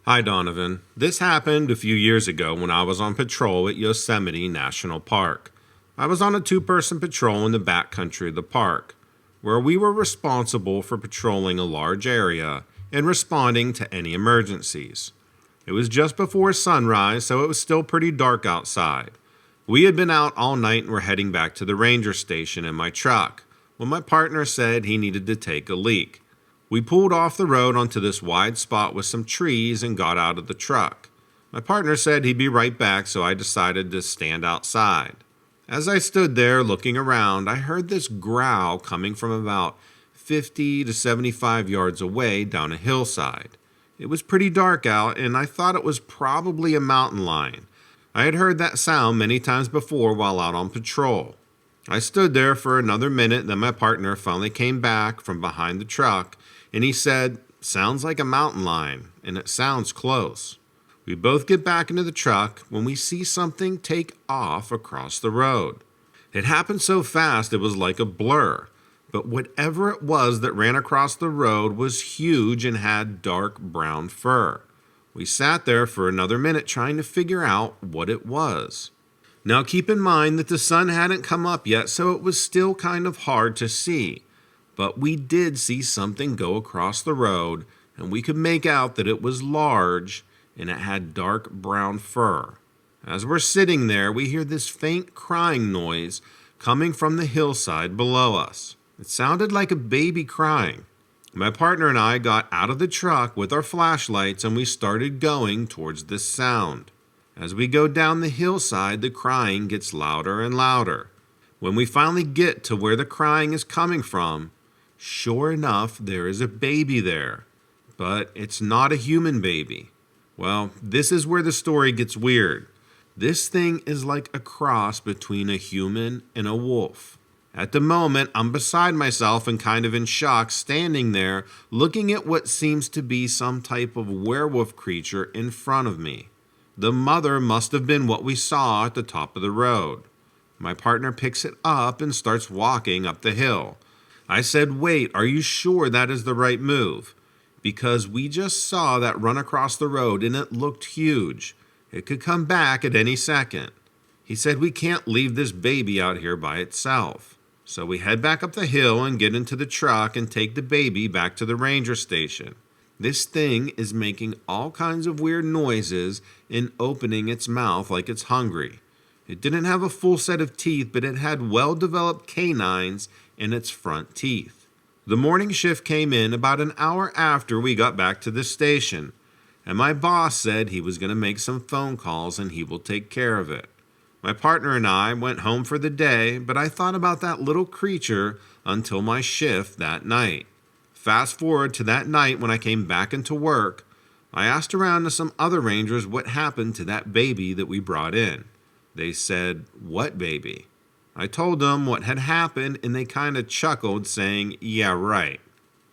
Hi Donovan. This happened a few years ago when I was on patrol at Yosemite National Park. I was on a two-person patrol in the backcountry of the park, where we were responsible for patrolling a large area and responding to any emergencies. It was just before sunrise, so it was still pretty dark outside. We had been out all night and were heading back to the ranger station in my truck when my partner said he needed to take a leak. We pulled off the road onto this wide spot with some trees and got out of the truck. My partner said he'd be right back, so I decided to stand outside. As I stood there looking around, I heard this growl coming from about 50 to 75 yards away down a hillside. It was pretty dark out, and I thought it was probably a mountain lion. I had heard that sound many times before while out on patrol. I stood there for another minute, then my partner finally came back from behind the truck, and he said, "Sounds like a mountain lion, and it sounds close." We both get back into the truck when we see something take off across the road. It happened so fast it was like a blur, but whatever it was that ran across the road was huge and had dark brown fur. We sat there for another minute trying to figure out what it was. Now keep in mind that the sun hadn't come up yet, so it was still kind of hard to see. But we did see something go across the road, and we could make out that it was large and it had dark brown fur. As we're sitting there, we hear this faint crying noise coming from the hillside below us. It sounded like a baby crying. My partner and I got out of the truck with our flashlights and we started going towards this sound. As we go down the hillside, the crying gets louder and louder. When we finally get to where the crying is coming from, sure enough, there is a baby there. But it's not a human baby. Well, this is where the story gets weird. This thing is like a cross between a human and a wolf. At the moment, I'm beside myself and kind of in shock, standing there looking at what seems to be some type of werewolf creature in front of me. The mother must have been what we saw at the top of the road. My partner picks it up and starts walking up the hill. I said, "Wait, are you sure that is the right move? Because we just saw that run across the road and it looked huge. It could come back at any second." He said, "We can't leave this baby out here by itself." So we head back up the hill and get into the truck and take the baby back to the ranger station. This thing is making all kinds of weird noises and opening its mouth like it's hungry. It didn't have a full set of teeth, but it had well-developed canines in its front teeth. The morning shift came in about an hour after we got back to the station, and my boss said he was going to make some phone calls and he will take care of it. My partner and I went home for the day, but I thought about that little creature until my shift that night. Fast forward to that night when I came back into work, I asked around to some other rangers what happened to that baby that we brought in. They said, "What baby?" I told them what had happened and they kind of chuckled saying, "Yeah, right."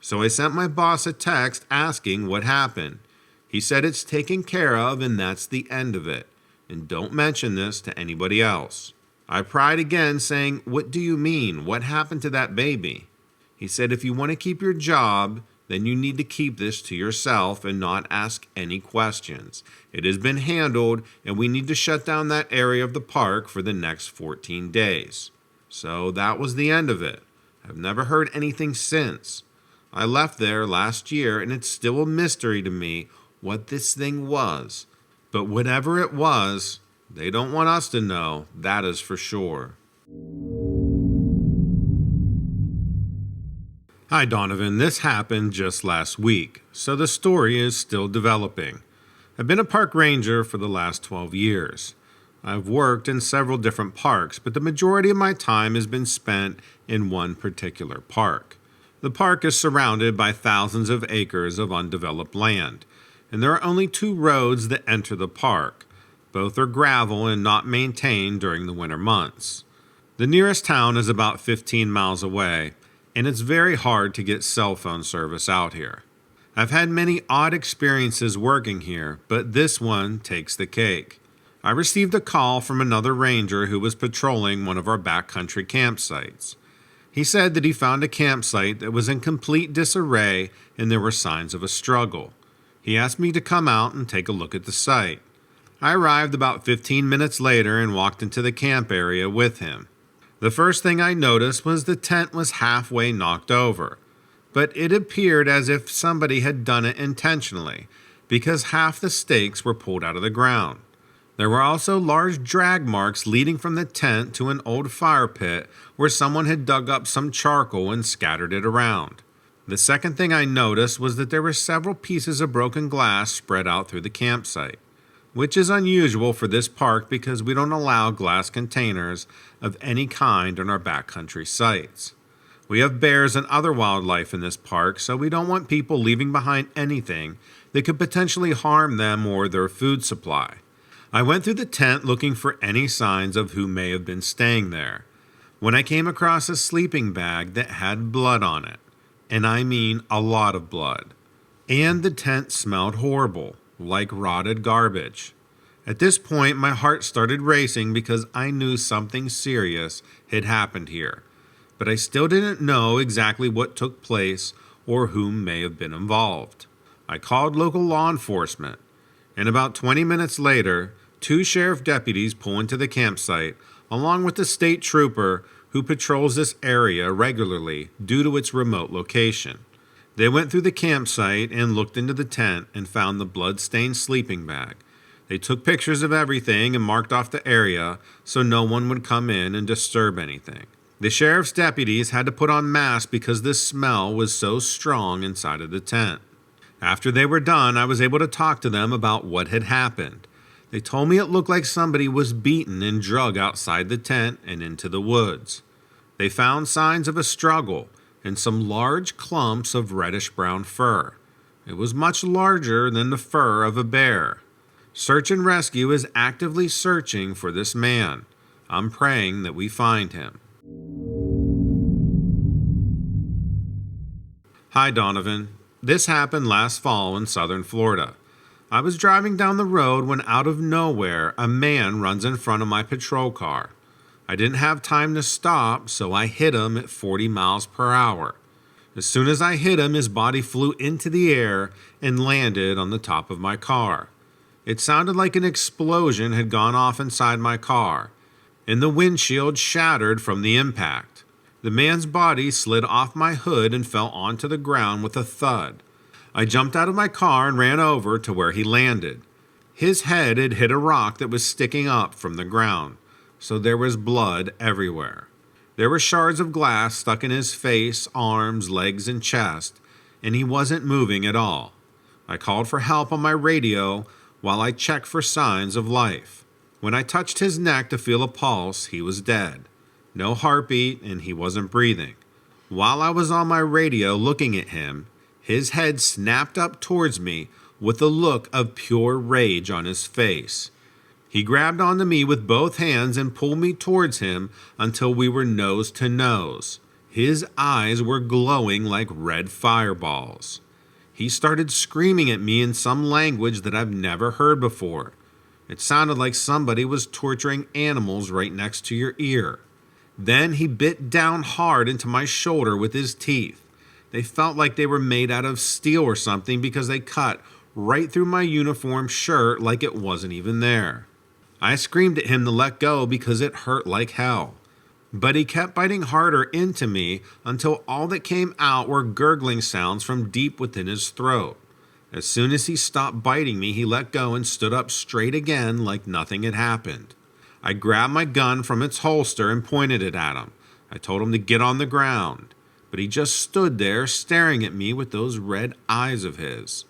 So I sent my boss a text asking what happened. He said it's taken care of and that's the end of it. And don't mention this to anybody else. I pried again saying, "What do you mean? What happened to that baby?" He said, "If you want to keep your job, then you need to keep this to yourself and not ask any questions. It has been handled and we need to shut down that area of the park for the next 14 days. So that was the end of it. I've never heard anything since. I left there last year and it's still a mystery to me what this thing was. But whatever it was, they don't want us to know, that is for sure." Hi Donovan, this happened just last week, so the story is still developing. I've been a park ranger for the last 12 years. I've worked in several different parks, but the majority of my time has been spent in one particular park. The park is surrounded by thousands of acres of undeveloped land, and there are only two roads that enter the park. Both are gravel and not maintained during the winter months. The nearest town is about 15 miles away, and it's very hard to get cell phone service out here. I've had many odd experiences working here, but this one takes the cake. I received a call from another ranger who was patrolling one of our backcountry campsites. He said that he found a campsite that was in complete disarray and there were signs of a struggle. He asked me to come out and take a look at the site. I arrived about 15 minutes later and walked into the camp area with him. The first thing I noticed was the tent was halfway knocked over, but it appeared as if somebody had done it intentionally, because half the stakes were pulled out of the ground. There were also large drag marks leading from the tent to an old fire pit where someone had dug up some charcoal and scattered it around. The second thing I noticed was that there were several pieces of broken glass spread out through the campsite, which is unusual for this park because we don't allow glass containers of any kind on our backcountry sites. We have bears and other wildlife in this park, so we don't want people leaving behind anything that could potentially harm them or their food supply. I went through the tent looking for any signs of who may have been staying there, when I came across a sleeping bag that had blood on it, and I mean a lot of blood. And the tent smelled horrible, like rotted garbage. At this point, my heart started racing because I knew something serious had happened here, but I still didn't know exactly what took place or who may have been involved. I called local law enforcement, and about 20 minutes later, 2 sheriff deputies pull into the campsite, along with the state trooper who patrols this area regularly due to its remote location. They went through the campsite and looked into the tent and found the blood-stained sleeping bag. They took pictures of everything and marked off the area so no one would come in and disturb anything. The sheriff's deputies had to put on masks because the smell was so strong inside of the tent. After they were done, I was able to talk to them about what had happened. They told me it looked like somebody was beaten and dragged outside the tent and into the woods. They found signs of a struggle and some large clumps of reddish-brown fur. It was much larger than the fur of a bear. Search and Rescue is actively searching for this man. I'm praying that we find him. Hi, Donovan. This happened last fall in southern Florida. I was driving down the road when out of nowhere a man runs in front of my patrol car. I didn't have time to stop, so I hit him at 40 miles per hour. As soon as I hit him, his body flew into the air and landed on the top of my car. It sounded like an explosion had gone off inside my car, and the windshield shattered from the impact. The man's body slid off my hood and fell onto the ground with a thud. I jumped out of my car and ran over to where he landed. His head had hit a rock that was sticking up from the ground, so there was blood everywhere. There were shards of glass stuck in his face, arms, legs, and chest, and he wasn't moving at all. I called for help on my radio while I checked for signs of life. When I touched his neck to feel a pulse, he was dead. No heartbeat, and he wasn't breathing. While I was on my radio looking at him, his head snapped up towards me with a look of pure rage on his face. He grabbed onto me with both hands and pulled me towards him until we were nose to nose. His eyes were glowing like red fireballs. He started screaming at me in some language that I've never heard before. It sounded like somebody was torturing animals right next to your ear. Then he bit down hard into my shoulder with his teeth. They felt like they were made out of steel or something because they cut right through my uniform shirt like it wasn't even there. I screamed at him to let go because it hurt like hell. But he kept biting harder into me until all that came out were gurgling sounds from deep within his throat. As soon as he stopped biting me, he let go and stood up straight again like nothing had happened. I grabbed my gun from its holster and pointed it at him. I told him to get on the ground, but he just stood there staring at me with those red eyes of his.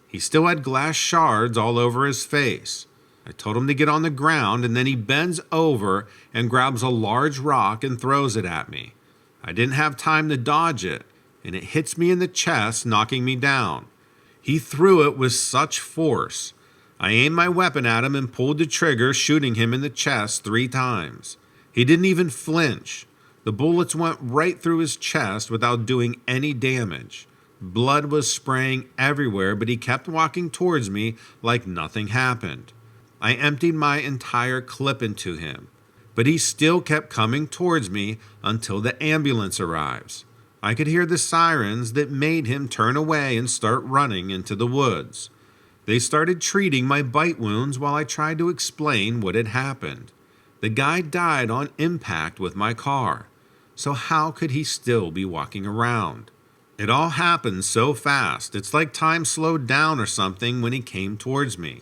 He still had glass shards all over his face. I told him to get on the ground, and then he bends over and grabs a large rock and throws it at me. I didn't have time to dodge it, and it hits me in the chest, knocking me down. He threw it with such force. I aimed my weapon at him and pulled the trigger, shooting him in the chest 3 times. He didn't even flinch. The bullets went right through his chest without doing any damage. Blood was spraying everywhere, but he kept walking towards me like nothing happened. I emptied my entire clip into him, but he still kept coming towards me until the ambulance arrives. I could hear the sirens that made him turn away and start running into the woods. They started treating my bite wounds while I tried to explain what had happened. The guy died on impact with my car, so how could he still be walking around? It all happened so fast, it's like time slowed down or something when he came towards me.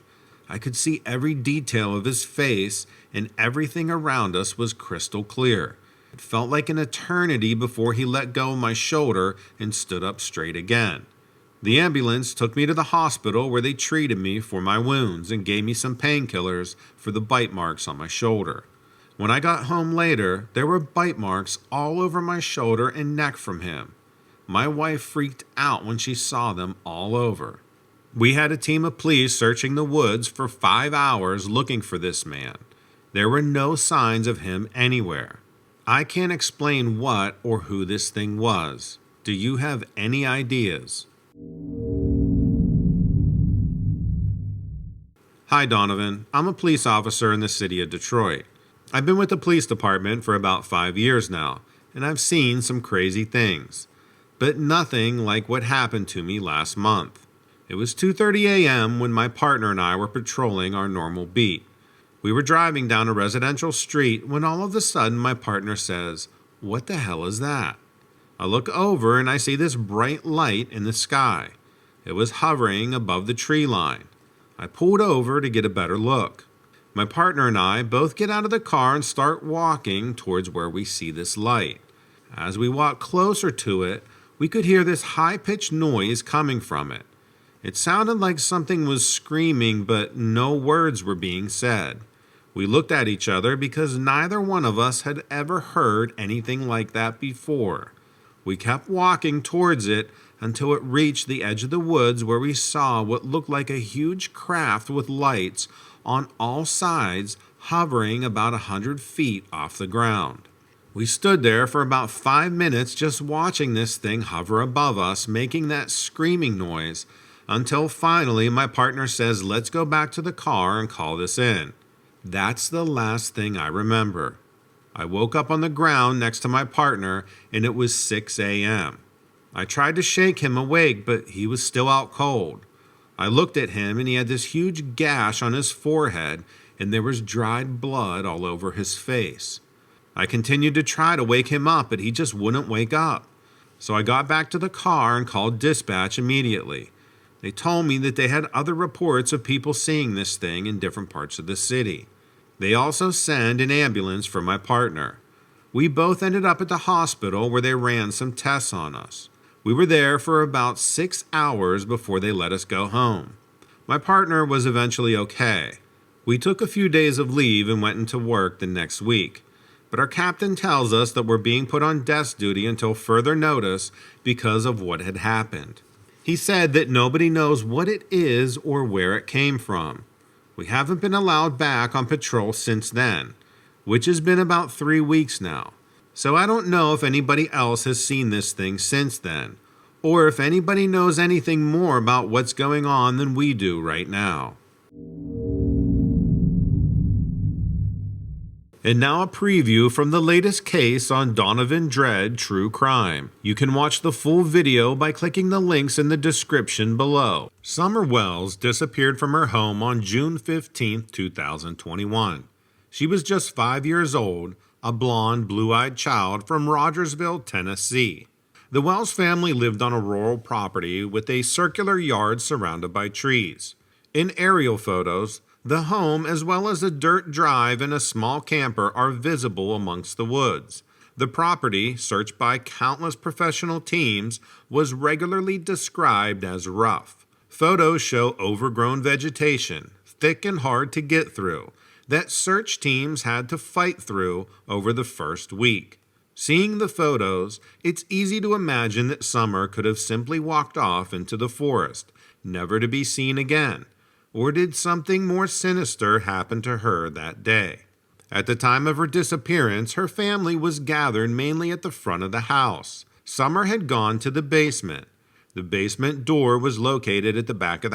I could see every detail of his face, and everything around us was crystal clear. It felt like an eternity before he let go of my shoulder and stood up straight again. The ambulance took me to the hospital where they treated me for my wounds and gave me some painkillers for the bite marks on my shoulder. When I got home later, there were bite marks all over my shoulder and neck from him. My wife freaked out when she saw them all over. We had a team of police searching the woods for 5 hours looking for this man. There were no signs of him anywhere. I can't explain what or who this thing was. Do you have any ideas? Hi Donovan, I'm a police officer in the city of Detroit. I've been with the police department for about 5 years now, and I've seen some crazy things. But nothing like what happened to me last month. It was 2:30 a.m. when my partner and I were patrolling our normal beat. We were driving down a residential street when all of a sudden my partner says, "What the hell is that?" I look over and I see this bright light in the sky. It was hovering above the tree line. I pulled over to get a better look. My partner and I both get out of the car and start walking towards where we see this light. As we walk closer to it, we could hear this high-pitched noise coming from it. It sounded like something was screaming, but no words were being said. We looked at each other because neither one of us had ever heard anything like that before. We kept walking towards it until it reached the edge of the woods where we saw what looked like a huge craft with lights on all sides hovering about 100 feet off the ground. We stood there for about 5 minutes just watching this thing hover above us, making that screaming noise, until finally my partner says, "Let's go back to the car and call this in." That's the last thing I remember. I woke up on the ground next to my partner and it was 6 a.m. I tried to shake him awake, but he was still out cold. I looked at him and he had this huge gash on his forehead and there was dried blood all over his face. I continued to try to wake him up, but he just wouldn't wake up. So I got back to the car and called dispatch immediately. They told me that they had other reports of people seeing this thing in different parts of the city. They also sent an ambulance for my partner. We both ended up at the hospital where they ran some tests on us. We were there for about 6 hours before they let us go home. My partner was eventually okay. We took a few days of leave and went into work the next week. But our captain tells us that we're being put on desk duty until further notice because of what had happened. He said that nobody knows what it is or where it came from. We haven't been allowed back on patrol since then, which has been about 3 weeks now. So I don't know if anybody else has seen this thing since then, or if anybody knows anything more about what's going on than we do right now. And now a preview from the latest case on Donovan Dread True Crime. You can watch the full video by clicking the links in the description below. Summer Wells disappeared from her home on June 15, 2021. She was just 5 years old, a blonde, blue-eyed child from Rogersville, Tennessee. The Wells family lived on a rural property with a circular yard surrounded by trees. In aerial photos, the home, as well as a dirt drive and a small camper, are visible amongst the woods. The property, searched by countless professional teams, was regularly described as rough. Photos show overgrown vegetation, thick and hard to get through, that search teams had to fight through over the first week. Seeing the photos, it's easy to imagine that Summer could have simply walked off into the forest, never to be seen again. Or did something more sinister happen to her that day? At the time of her disappearance, her family was gathered mainly at the front of the house. Summer had gone to the basement. The basement door was located at the back of the